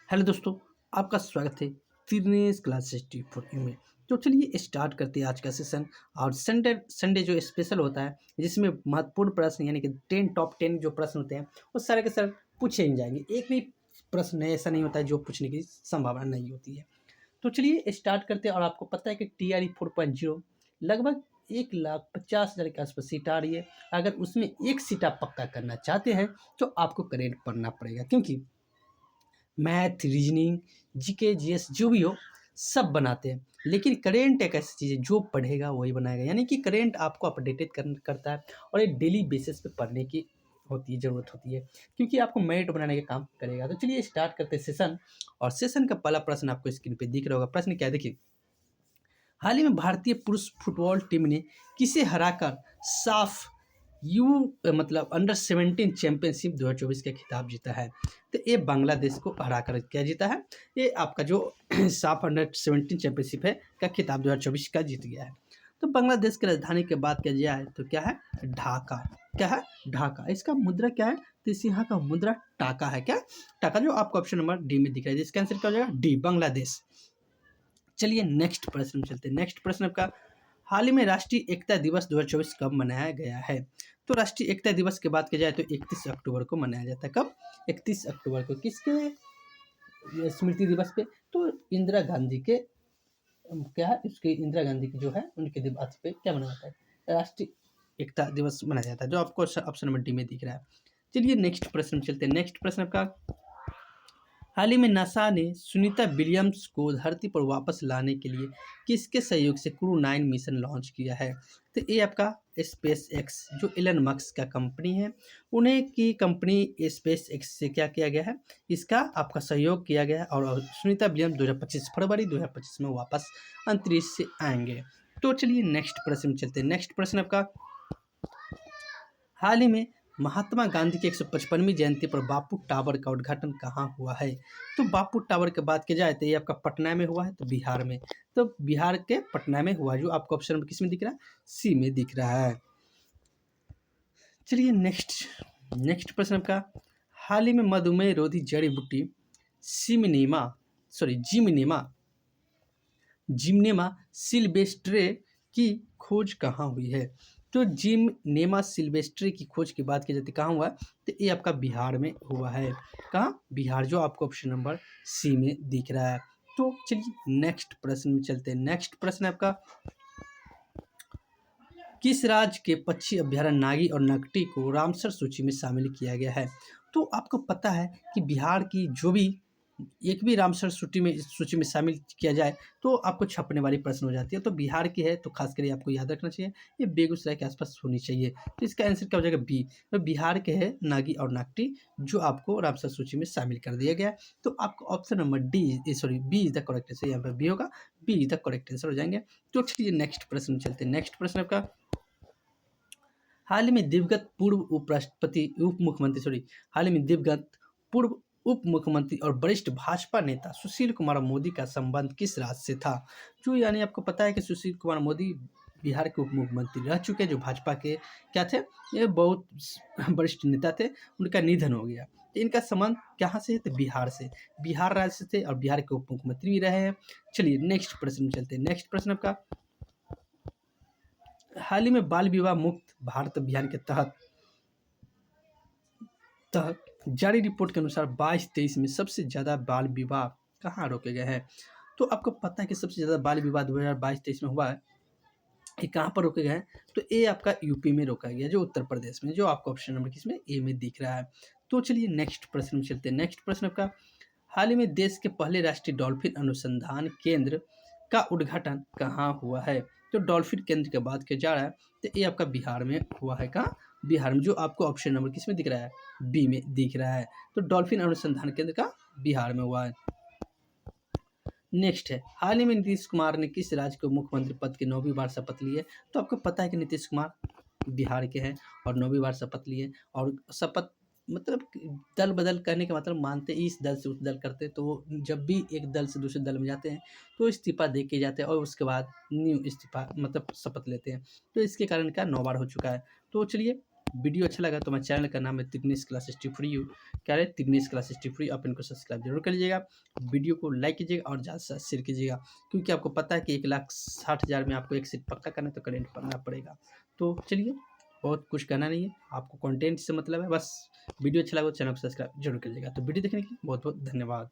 Hello दोस्तों, आपका स्वागत है fitness classes T for you में। तो चलिए स्टार्ट करते हैं आज का सेशन। और संडे संडे जो स्पेशल होता है जिसमें महत्वपूर्ण प्रश्न यानी कि 10 टॉप 10 जो प्रश्न होते हैं वो सारे के सारे पूछे ही जाएंगे। एक भी प्रश्न ऐसा नहीं होता है जो पूछने की संभावना नहीं होती है। तो चलिए स्टार्ट करते हैं। और आपको पता है कि TRE 4.0 लगभग 1,50,000 के आसपास सीट आ रही है। अगर उसमें एक सीट आप पक्का करना चाहते हैं तो आपको करेंट पढ़ना पड़ेगा, क्योंकि मैथ, रीजनिंग, जीके, जीएस जो भी हो सब बनाते हैं, लेकिन करेंट एक ऐसी चीज़ है जो पढ़ेगा वही बनाएगा। यानी कि करेंट आपको अपडेटेड करता है और एक डेली बेसिस पे पढ़ने की ज़रूरत होती है, क्योंकि आपको मेरिट बनाने का काम करेगा। तो चलिए स्टार्ट करते हैं सेशन। और सेशन का पहला प्रश्न आपको स्क्रीन पे दिख रहा होगा। प्रश्न क्या है, देखिए। हाल ही में भारतीय पुरुष फुटबॉल टीम ने किसे हराकर साफ यू मतलब अंडर 17 चैंपियनशिप 2024 का खिताब जीता है? तो ये बांग्लादेश को हराकर क्या जीता है? ये आपका जो साफ अंडर 17 चैंपियनशिप है का खिताब 2024 का जीत गया है। तो बांग्लादेश की राजधानी के बात किया जाए तो क्या है? ढाका। क्या है? ढाका। इसका मुद्रा क्या है? तो इस यहाँ का मुद्रा टाका है। क्या? टाका, जो आपको ऑप्शन नंबर डी में दिख रहा है। इसका आंसर क्या हो जाएगा? डी, बांग्लादेश। चलिए नेक्स्ट प्रश्न में चलते हैं। नेक्स्ट प्रश्न आपका, हाल ही में राष्ट्रीय एकता दिवस 2024 कब मनाया गया है? तो राष्ट्रीय एकता दिवस की बात की जाए तो 31 अक्टूबर को मनाया जाता है। कब? 31 अक्टूबर को। किसके स्मृति दिवस पे? तो इंदिरा गांधी के क्या है, उसके इंदिरा गांधी की जो है उनके दिवस पे क्या मनाया जाता है? राष्ट्रीय एकता दिवस मनाया जाता है, जो आपको ऑप्शन नंबर डी में दिख रहा है। चलिए नेक्स्ट प्रश्न में चलते हैं। नेक्स्ट प्रश्न आपका, हाल ही में नासा ने सुनीता विलियम्स को धरती पर वापस लाने के लिए किसके सहयोग से क्रू 9 मिशन लॉन्च किया है? तो ये आपका स्पेस एक्स, जो एलन मस्क का कंपनी है, उन्हें की कंपनी स्पेस एक्स से क्या किया गया है? इसका आपका सहयोग किया गया है। और सुनीता विलियम्स 2025 फरवरी 2025 में वापस अंतरिक्ष से आएंगे। तो चलिए नेक्स्ट प्रश्न में चलते हैं। नेक्स्ट प्रश्न आपका, हाल ही में महात्मा गांधी की 155वीं जयंती पर बापू टावर का उद्घाटन कहाँ हुआ है? तो बापू टावर की बात की जाए तो ये आपका पटना में हुआ है, तो बिहार में। तो बिहार के पटना में हुआ, जो आपको ऑप्शन में किस में दिख रहा है? सी में दिख रहा है। चलिए नेक्स्ट नेक्स्ट प्रश्न आपका, हाल ही में मधुमेह रोधी जड़ी बूटी सिमिनीमा जिमिनीमा जिम्नेमा सिल्वेस्ट्रे की खोज कहाँ हुई है? तो जिम्नेमा सिल्वेस्ट्रे की खोज की बात की जाती है, कहाँ हुआ है? तो ये आपका बिहार में हुआ है। कहाँ? बिहार, जो आपको ऑप्शन नंबर सी में दिख रहा है। तो चलिए नेक्स्ट प्रश्न में चलते हैं। नेक्स्ट प्रश्न आपका, किस राज्य के पक्षी अभ्यारण्य नागी और नकटी को रामसर सूची में शामिल किया गया है? तो आपको पता है कि बिहार की जो भी एक भी रामसर सूची में शामिल किया जाए तो आपको छपने वाली प्रश्न हो जाती है। तो बिहार की है तो खास कर आपको याद रखना चाहिए, ये बेगूसराय के आसपास होनी चाहिए। तो इसका आंसर क्या हो जाएगा? बी। तो बिहार के है नागी और नागटी, जो आपको रामसर सूची में शामिल कर दिया गया है। तो आपको option number B is the correct answer. यहाँ पर बी होगा, B is the correct answer हो जाएंगे। तो चलिए नेक्स्ट प्रश्न चलते हैं। नेक्स्ट प्रश्न आपका, हाल ही में दिवंगत पूर्व उपराष्ट्रपति उप मुख्यमंत्री सॉरी हाल ही में दिवंगत पूर्व उप मुख्यमंत्री और वरिष्ठ भाजपा नेता सुशील कुमार मोदी का संबंध किस राज्य से था? जो यानी आपको पता है कि सुशील कुमार मोदी बिहार के उप मुख्यमंत्री रह चुके, जो भाजपा के क्या थे, ये बहुत वरिष्ठ नेता थे। उनका निधन हो गया। तो इनका संबंध कहाँ से है? तो बिहार से, बिहार राज्य से थे और बिहार के उप मुख्यमंत्री भी रहे हैं। चलिए नेक्स्ट प्रश्न चलते हैं। नेक्स्ट प्रश्न आपका, हाल ही में बाल विवाह मुक्त भारत अभियान के तहत जारी रिपोर्ट के अनुसार 22-23 में सबसे ज़्यादा बाल विवाह कहाँ रोके गए हैं? तो आपको पता है कि सबसे ज़्यादा बाल विवाह 2022-23 में हुआ है, ये कहाँ पर रोके गए हैं? तो ये आपका यूपी में रोका गया, जो उत्तर प्रदेश में, जो आपको ऑप्शन नंबर किसमें? ए में दिख रहा है। तो चलिए नेक्स्ट प्रश्न में चलते हैं। नेक्स्ट प्रश्न आपका, हाल ही में देश के पहले राष्ट्रीय डॉल्फिन अनुसंधान केंद्र का उद्घाटन कहाँ हुआ है? तो डॉल्फिन केंद्र की बात किया जा रहा है तो ये आपका बिहार में हुआ है। कहाँ? बिहार में, जो आपको ऑप्शन नंबर किसमें दिख रहा है? बी में दिख रहा है। तो डॉल्फिन अनुसंधान केंद्र का बिहार में हुआ है। नेक्स्ट है, हाल ही में नीतीश कुमार ने किस राज्य को मुख्यमंत्री पद की 9वीं बार शपथ ली है? तो आपको पता है कि नीतीश कुमार बिहार के हैं और 9वीं बार शपथ लिए। और शपथ मतलब दल बदल करने का मतलब मानते इस दल से उस दल करते, तो जब भी एक दल से दूसरे दल में जाते हैं तो इस्तीफा दे के जाते हैं और उसके बाद न्यू इस्तीफा मतलब शपथ लेते हैं। तो इसके कारण का 9 बार हो चुका है। तो चलिए वीडियो अच्छा लगा तो हमारे चैनल का नाम है तिगनीस क्लासेस टी फ्री यू, क्या है तिगनीस क्लासेस टी फ्री, आप इनको सब्सक्राइब जरूर कर लीजिएगा, वीडियो को लाइक कीजिएगा और ज़्यादा से ज़्यादा शेयर कीजिएगा, क्योंकि आपको पता है कि 1,60,000 में आपको एक सीट पक्का करना है तो करेंट पढ़ना पड़ेगा। तो चलिए, बहुत कुछ करना नहीं है, आपको कंटेंट से मतलब है, बस वीडियो अच्छा लगा तो चैनल को सब्सक्राइब जरूर कीजिएगा। तो वीडियो देखने के लिए बहुत बहुत धन्यवाद।